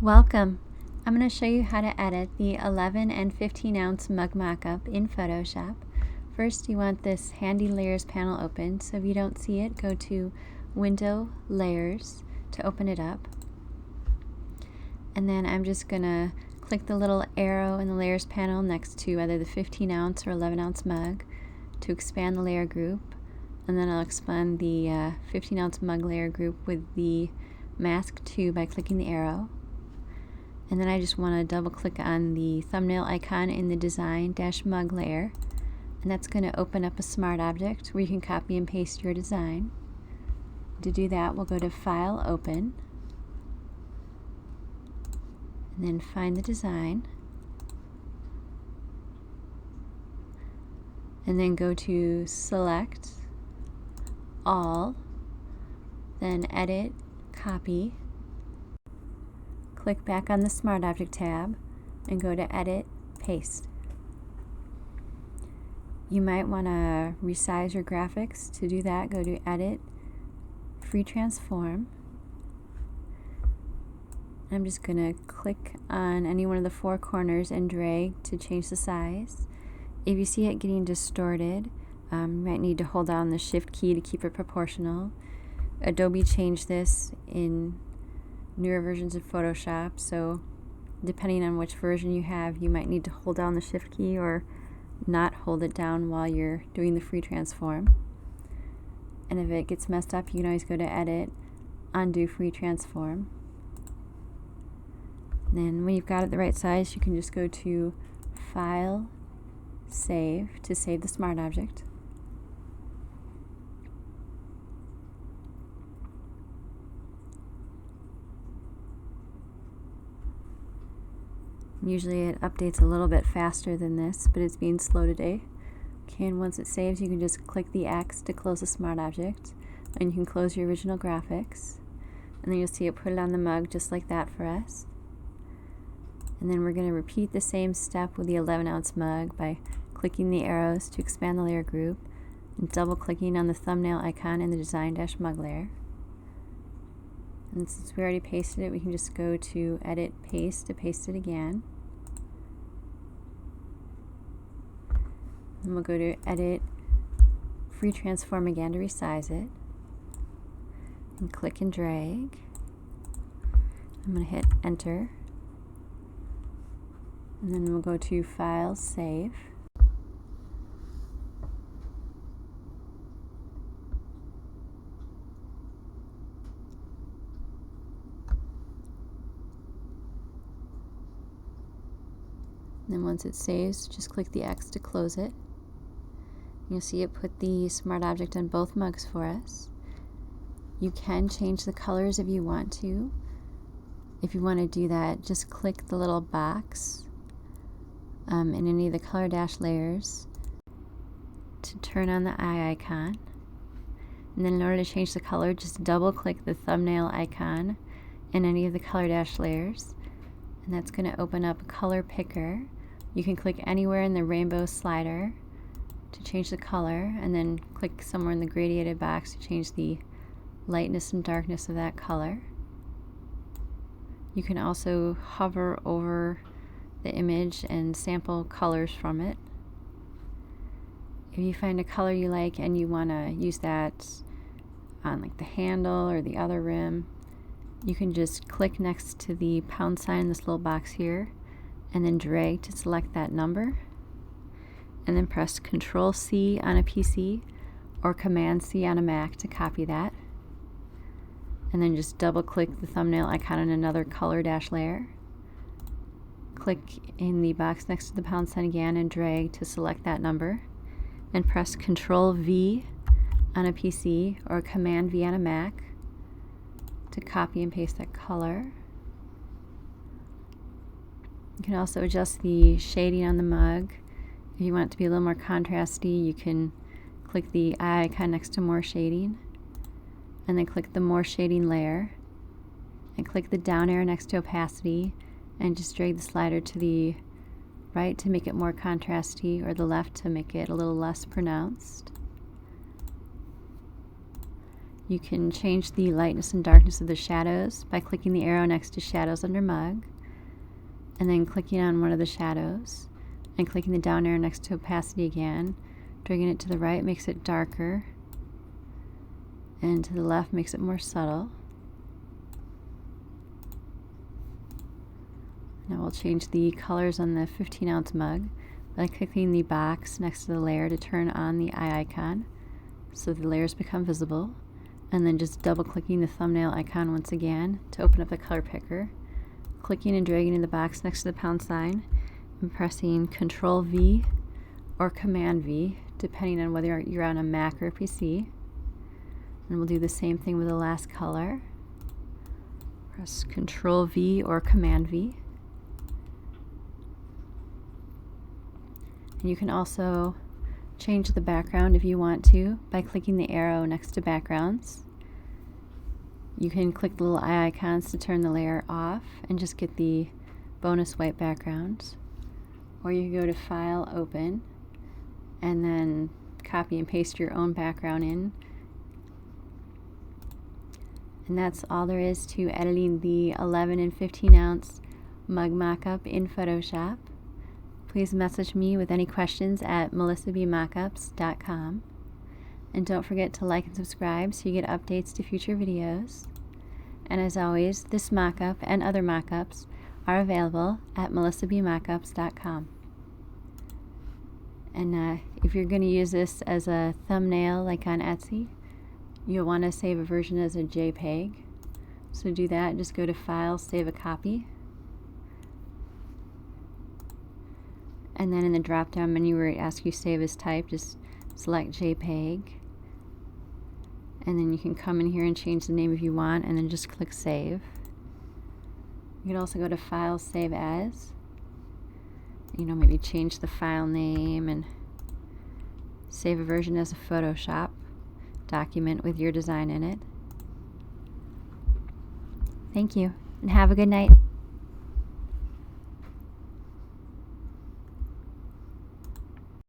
Welcome! I'm going to show you how to edit the 11 and 15 ounce mug mock-up in Photoshop. First, you want this handy layers panel open, so if you don't see it, go to Window, Layers to open it up. And then I'm just going to click the little arrow in the layers panel next to either the 15 ounce or 11 ounce mug to expand the layer group. And then I'll expand the 15 ounce mug layer group with the mask 2 by clicking the arrow. And then I just want to double click on the thumbnail icon in the design-mug layer, and that's going to open up a smart object where you can copy and paste your design. To do that, we'll go to File, Open, and then find the design, and then go to Select, All, then Edit, Copy. Click back on the Smart Object tab and go to Edit, Paste. You might want to resize your graphics. To do that, go to Edit, Free Transform. I'm just going to click on any one of the four corners and drag to change the size. If you see it getting distorted, you might need to hold down the Shift key to keep it proportional. Adobe changed this in newer versions of Photoshop, so depending on which version you have, you might need to hold down the Shift key or not hold it down while you're doing the free transform. And if it gets messed up, you can always go to Edit, Undo Free Transform. And then when you've got it the right size, you can just go to File, Save to save the smart object. Usually it updates a little bit faster than this, but it's being slow today. Okay, and once it saves, you can just click the X to close the smart object, and you can close your original graphics. And then you'll see it put it on the mug just like that for us. And then we're going to repeat the same step with the 11 ounce mug by clicking the arrows to expand the layer group and double clicking on the thumbnail icon in the design-mug layer. And since we already pasted it, we can just go to Edit, Paste to paste it again. And we'll go to Edit, Free Transform again to resize it. And click and drag. I'm going to hit Enter. And then we'll go to File, Save. And then once it saves, just click the X to close it. You'll see it put the smart object on both mugs for us. You can change the colors if you want to. If you want to do that, just click the little box in any of the color dash layers to turn on the eye icon. And then in order to change the color, just double click the thumbnail icon in any of the color dash layers. And that's going to open up a color picker. You can click anywhere in the rainbow slider to change the color, and then click somewhere in the gradiated box to change the lightness and darkness of that color. You can also hover over the image and sample colors from it. If you find a color you like and you want to use that on like the handle or the other rim, you can just click next to the pound sign in this little box here and then drag to select that number, and then press Control-C on a PC or Command-C on a Mac to copy that, and then just double click the thumbnail icon in another color dash layer. Click in the box next to the pound sign again and drag to select that number, and press Control-V on a PC or Command-V on a Mac to copy and paste that color. You can also adjust the shading on the mug. If you want it to be a little more contrasty, you can click the eye icon next to more shading, and then click the more shading layer, and click the down arrow next to opacity, and just drag the slider to the right to make it more contrasty, or the left to make it a little less pronounced. You can change the lightness and darkness of the shadows by clicking the arrow next to Shadows under Mug, and then clicking on one of the shadows, and clicking the down arrow next to Opacity again. Dragging it to the right makes it darker, and to the left makes it more subtle. Now we'll change the colors on the 15-ounce mug by clicking the box next to the layer to turn on the eye icon so the layers become visible, and then just double clicking the thumbnail icon once again to open up the color picker, clicking and dragging in the box next to the pound sign, and pressing Control V or Command V depending on whether you're on a Mac or a PC. And we'll do the same thing with the last color. Press Control V or Command V. And you can also change the background if you want to by clicking the arrow next to backgrounds. You can click the little eye icons to turn the layer off and just get the bonus white background. Or you can go to File, Open, and then copy and paste your own background in. And that's all there is to editing the 11 and 15-ounce mug mockup in Photoshop. Please message me with any questions at melissabmockups.com. And don't forget to like and subscribe so you get updates to future videos. And as always, this mockup and other mockups are available at melissabmockups.com. And if you're going to use this as a thumbnail like on Etsy, you'll want to save a version as a JPEG. So to do that, just go to File, Save a Copy. And then in the drop-down menu where it asks you Save as Type, just select JPEG. And then you can come in here and change the name if you want, and then just click Save. You can also go to File, Save As. Maybe change the file name and save a version as a Photoshop document with your design in it. Thank you, and have a good night.